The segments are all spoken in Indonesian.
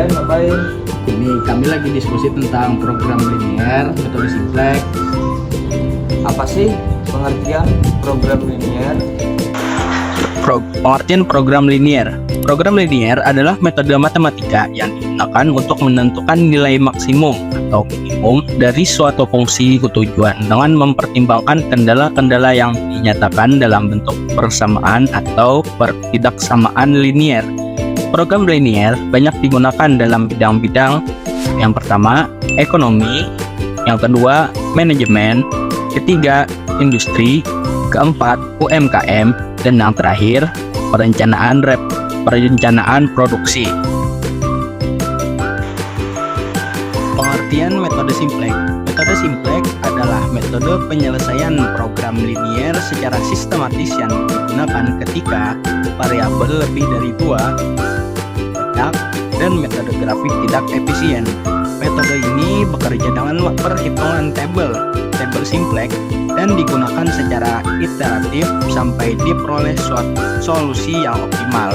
ngapain? Ini kami lagi diskusi tentang program linear, metode simplex. Apa sih pengertian program linear? Pengertian program linear. Program linear adalah metode matematika yang digunakan untuk menentukan nilai maksimum atau minimum dari suatu fungsi tujuan dengan mempertimbangkan kendala-kendala yang dinyatakan dalam bentuk persamaan atau pertidaksamaan linear. Program linear banyak digunakan dalam bidang-bidang. Yang pertama, ekonomi. Yang kedua, manajemen. Ketiga, industri. Keempat, UMKM. Dan yang terakhir, perencanaan produksi. Pengertian metode simplex. Metode simplex adalah metode penyelesaian program linear secara sistematis yang digunakan ketika variabel lebih dari 2 banyak dan metode grafik tidak efisien. Metode ini bekerja dengan perhitungan tabel simplex dan digunakan secara iteratif sampai diperoleh suatu solusi yang optimal.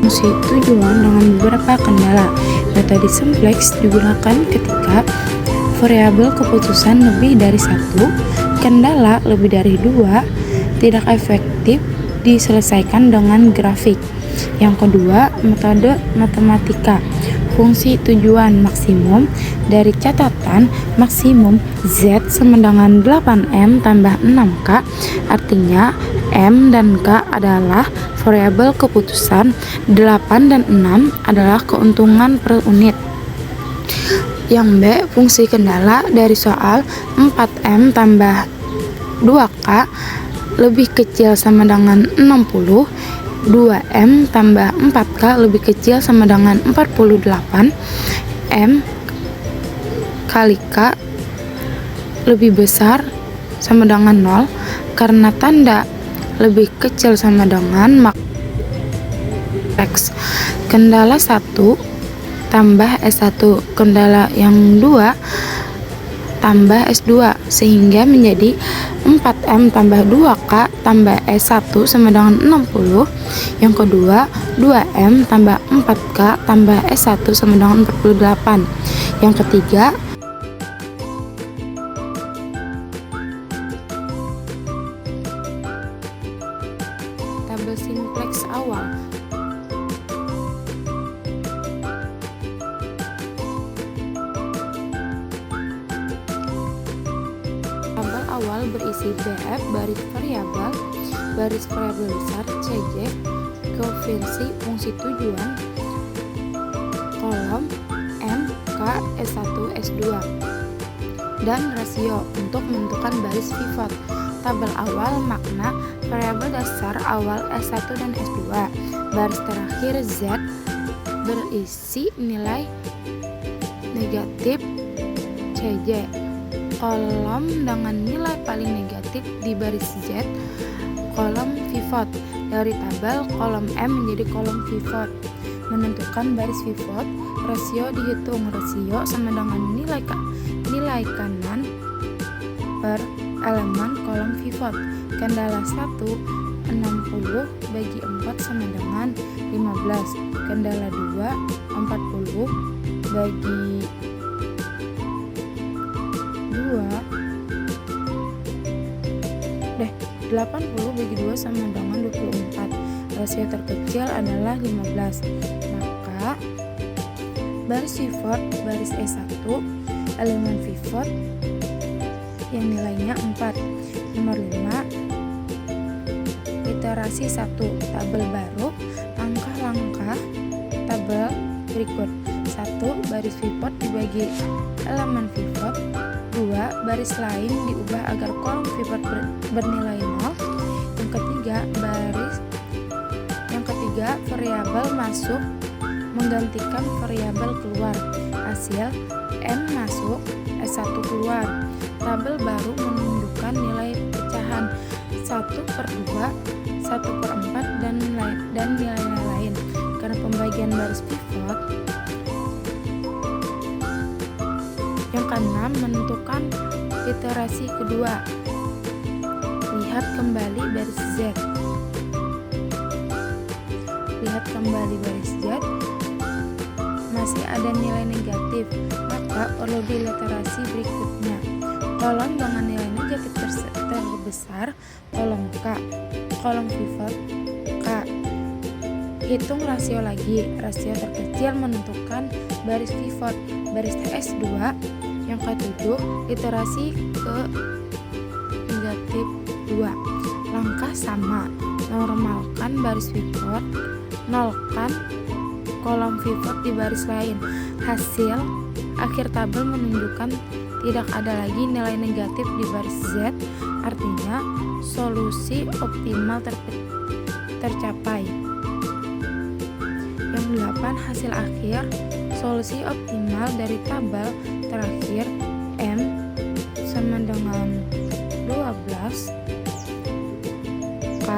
Fungsi tujuan dengan beberapa kendala. Metode simplex digunakan ketika variabel keputusan lebih dari 1, kendala lebih dari 2, tidak efektif diselesaikan dengan grafik. Yang kedua, metode matematika. Fungsi tujuan maksimum dari catatan maksimum Z sama dengan 8M tambah 6K, artinya M dan K adalah variabel keputusan, 8 dan 6 adalah keuntungan per unit. Yang B, fungsi kendala dari soal 4M tambah 2K lebih kecil sama dengan 60, 2M tambah 4K lebih kecil sama dengan 48, M kali K lebih besar sama dengan 0 karena tanda lebih kecil sama dengan X. Kendala 1 tambah S1, kendala yang 2 tambah S2 sehingga menjadi 4M tambah 2K tambah S1 sama dengan 60. Yang kedua, 2M tambah 4K tambah S1 sama dengan 48. Yang ketiga, tabel simplex awal. Tabel awal berisi BF baris variabel besar CJ, koefisien fungsi tujuan, kolom M, K, S1, S2, dan rasio untuk menentukan baris pivot. Tabel awal makna variabel dasar awal S1 dan S2. Baris terakhir Z berisi nilai negatif CJ. Kolom dengan nilai paling negatif di baris Z, kolom pivot. Dari tabel, kolom M menjadi kolom pivot. Menentukan baris pivot, rasio dihitung. Rasio sama dengan nilai kanan per elemen kolom pivot. Kendala 1, 60 bagi 4 sama dengan 15. Kendala 2, 40 bagi 80 bagi 2 sama dengan 24. Rasio terkecil adalah 15. Maka baris pivot baris E1 elemen pivot yang nilainya 4. Nomor 5, iterasi 1, tabel baru, langkah-langkah tabel berikut. 1. Baris pivot dibagi elemen pivot. 2. Baris lain diubah agar kolom pivot bernilai 0. Yang ketiga, variabel masuk menggantikan variabel keluar. Hasil M masuk, S1 keluar. Tabel baru menunjukkan nilai pecahan 1/2, 1/4 dan nilai lain. Karena pembagian baris pivot. Yang keenam, menentukan iterasi kedua. Lihat kembali baris Z. masih ada nilai negatif, maka perlu diliterasi berikutnya. Kolom dengan nilai negatif terbesar, kolom K, kolom pivot K. Hitung rasio lagi. Rasio terkecil menentukan baris pivot. Baris S2 yang ke-7 iterasi ke negatif 2. Langkah sama. Normalkan baris pivot, nolkan kolom pivot di baris lain. Hasil akhir tabel menunjukkan tidak ada lagi nilai negatif di baris Z, artinya solusi optimal tercapai. Yang 8, hasil akhir solusi optimal dari tabel terakhir M sama dengan 12, K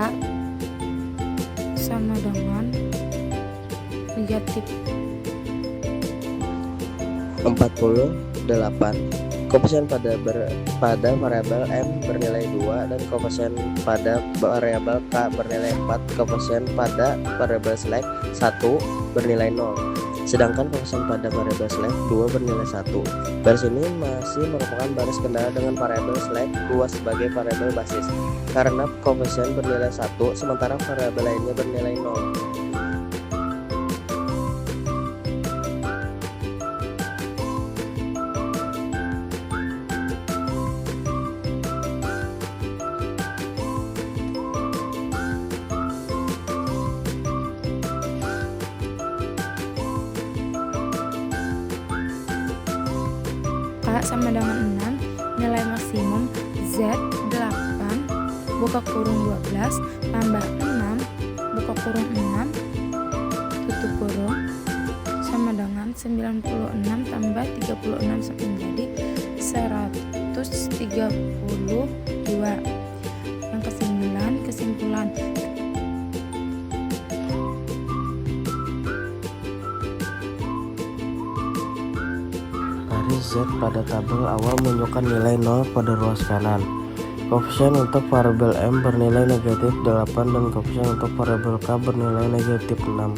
sama dengan negatif 48. Koefisien pada variabel M bernilai 2 dan koefisien pada variabel K bernilai 4, koefisien pada variabel select 1 bernilai 0, sedangkan koefisien pada variabel select 2 bernilai 1. Baris ini masih merupakan baris kendala dengan variabel select 2 sebagai variabel basis karena koefisien bernilai 1 sementara variabel lainnya bernilai 0. K sama dengan 6, nilai maksimum Z 8 buka kurung 12 tambah 6 buka kurung 6 tutup kurung sama dengan 96 tambah 36 menjadi 132. Yang ke-9, kesimpulan. Baris Z pada tabel awal menunjukkan nilai 0 pada ruas kanan. Koefisien untuk variabel M bernilai negatif 8 dan koefisien untuk variabel K bernilai negatif 6.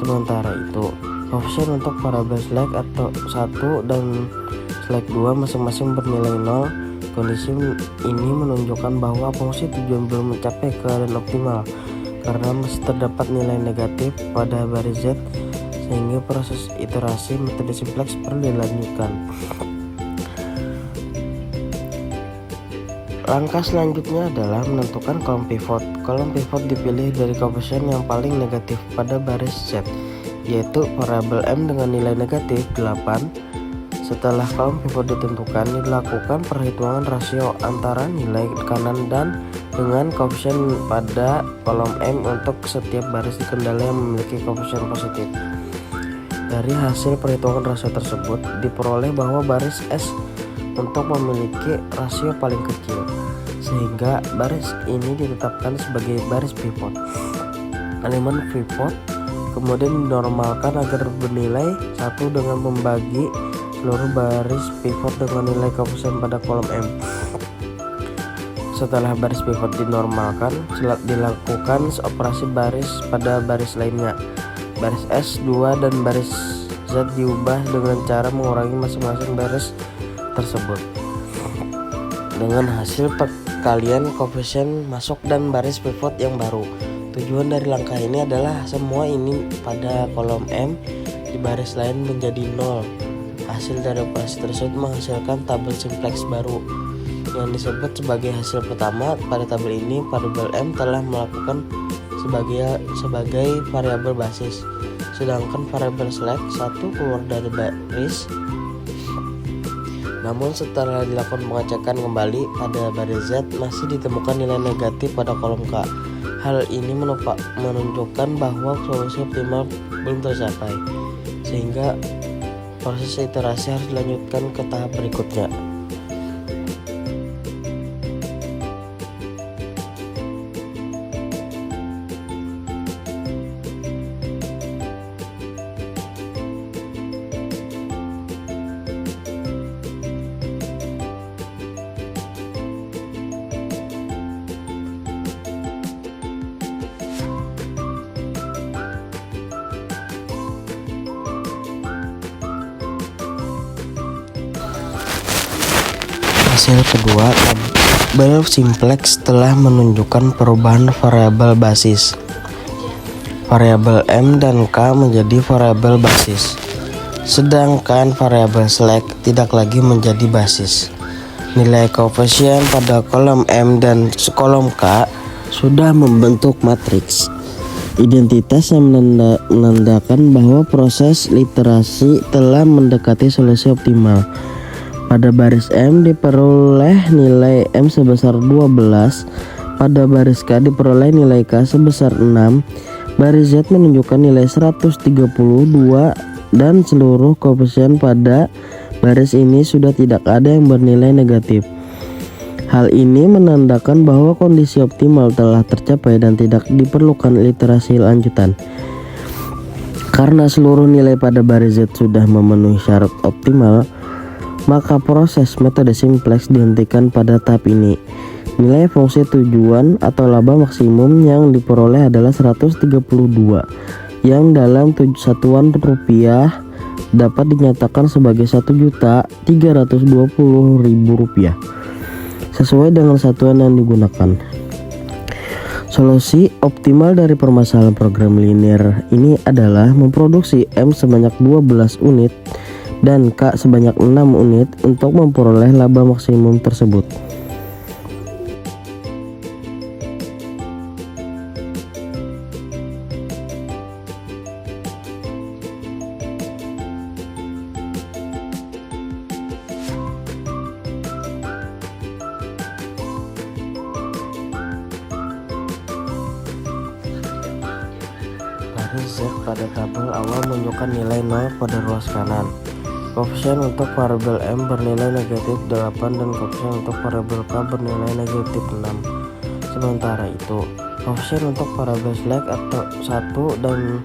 Sementara itu, koefisien untuk variabel select atau 1 dan select 2 masing-masing bernilai 0. Kondisi ini menunjukkan bahwa fungsi tujuan belum mencapai keadaan optimal karena masih terdapat nilai negatif pada baris Z, sehingga proses iterasi metode simplex perlu dilanjutkan. Langkah selanjutnya adalah menentukan kolom pivot. Kolom pivot dipilih dari koefisien yang paling negatif pada baris Z, yaitu variabel M dengan nilai negatif 8. Setelah kolom pivot ditentukan, dilakukan perhitungan rasio antara nilai kanan dan dengan koefisien pada kolom M untuk setiap baris di kendala yang memiliki koefisien positif. Dari hasil perhitungan rasio tersebut diperoleh bahwa baris S untuk memiliki rasio paling kecil, sehingga baris ini ditetapkan sebagai baris pivot. Elemen pivot kemudian dinormalkan agar bernilai 1 dengan membagi seluruh baris pivot dengan nilai koefisien pada kolom M. Setelah baris pivot dinormalkan, dilakukan operasi baris pada baris lainnya. Baris S2 dan baris Z diubah dengan cara mengurangi masing-masing baris tersebut dengan hasil perkalian koefisien masuk dan baris pivot yang baru. Tujuan dari langkah ini adalah semua ini pada kolom M di baris lain menjadi 0. Hasil dari operasi tersebut menghasilkan tabel simplex baru yang disebut sebagai hasil pertama. Pada tabel ini variabel M telah melakukan sebagai variabel basis, sedangkan variabel select 1 keluar dari baris. Namun setelah dilakukan pengecekan kembali pada baris Z masih ditemukan nilai negatif pada kolom K. Hal ini menunjukkan bahwa solusi optimal belum tercapai, sehingga proses iterasi harus dilanjutkan ke tahap berikutnya. Hasil kedua, tabel simplex telah menunjukkan perubahan variabel basis. Variabel M dan K menjadi variabel basis, sedangkan variabel slack tidak lagi menjadi basis. Nilai koefisien pada kolom M dan kolom K sudah membentuk matriks. Identitas yang menandakan bahwa proses literasi telah mendekati solusi optimal. Pada baris M diperoleh nilai M sebesar 12, pada baris K diperoleh nilai K sebesar 6, baris Z menunjukkan nilai 132 dan seluruh koefisien pada baris ini sudah tidak ada yang bernilai negatif. Hal ini menandakan bahwa kondisi optimal telah tercapai dan tidak diperlukan iterasi lanjutan. Karena seluruh nilai pada baris Z sudah memenuhi syarat optimal, maka proses metode simplex dihentikan pada tahap ini. Nilai fungsi tujuan atau laba maksimum yang diperoleh adalah 132, yang dalam satuan rupiah dapat dinyatakan sebagai Rp1.320.000 sesuai dengan satuan yang digunakan. Solusi optimal dari permasalahan program linear ini adalah memproduksi M sebanyak 12 unit dan K sebanyak 6 unit untuk memperoleh laba maksimum tersebut. Baris Z pada tabel awal menunjukkan nilai 0 pada ruas kanan. Koefisien untuk variabel M bernilai negatif 8 dan koefisien untuk variabel K bernilai negatif 6. Sementara itu, koefisien untuk variabel slack atau 1 dan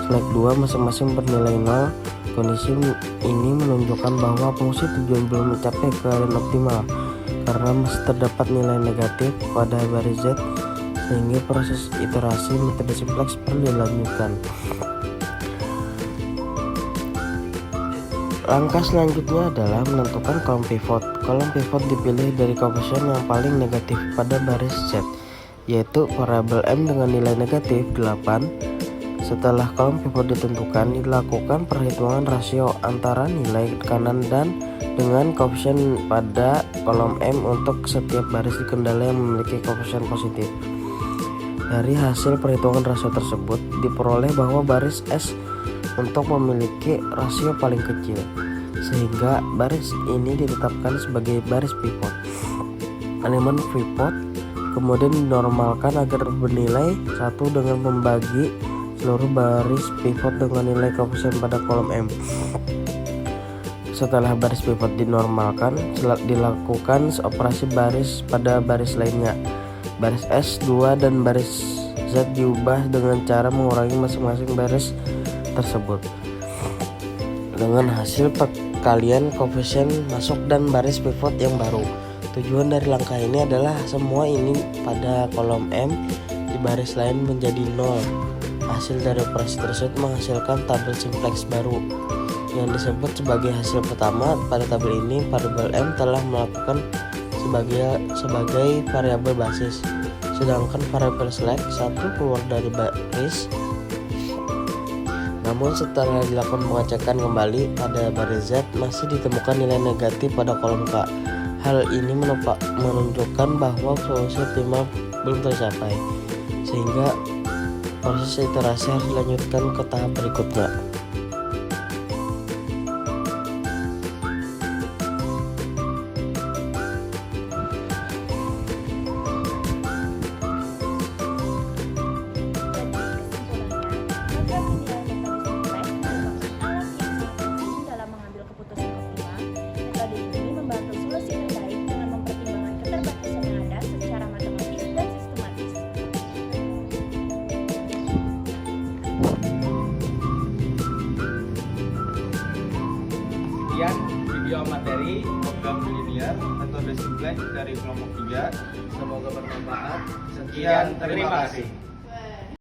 slack 2 masing-masing bernilai 0. Kondisi ini menunjukkan bahwa fungsi tujuan belum mencapai keadaan optimal karena masih terdapat nilai negatif pada baris Z, sehingga proses iterasi metode simplex perlu dilanjutkan. Langkah selanjutnya adalah menentukan kolom pivot. Kolom pivot dipilih dari koefisien yang paling negatif pada baris Z, yaitu variabel M dengan nilai negatif 8. Setelah kolom pivot ditentukan, dilakukan perhitungan rasio antara nilai kanan dan dengan koefisien pada kolom M untuk setiap baris di kendala yang memiliki koefisien positif. Dari hasil perhitungan rasio tersebut diperoleh bahwa baris S untuk memiliki rasio paling kecil, sehingga baris ini ditetapkan sebagai baris pivot. Elemen pivot kemudian dinormalkan agar bernilai 1 dengan membagi seluruh baris pivot dengan nilai koefisien pada kolom M. Setelah baris pivot dinormalkan, dilakukan operasi baris pada baris lainnya. Baris S2 dan baris Z diubah dengan cara mengurangi masing-masing baris tersebut dengan hasil perkalian koefisien masuk dan baris pivot yang baru. Tujuan dari langkah ini adalah semua ini pada kolom M di baris lain menjadi 0. Hasil dari operasi tersebut menghasilkan tabel simplex baru yang disebut sebagai hasil pertama. Pada tabel ini variabel M telah melakukan sebagai variabel basis, sedangkan variabel slack 1 keluar dari baris. Namun setelah dilakukan pengecekan kembali pada baris Z masih ditemukan nilai negatif pada kolom K. Hal ini menunjukkan bahwa solusi optimal belum tercapai, sehingga proses iterasi harus dilanjutkan ke tahap berikutnya. Sekian video materi program linear metode simplex dari kelompok 3. Semoga bermanfaat. Sekian, terima kasih.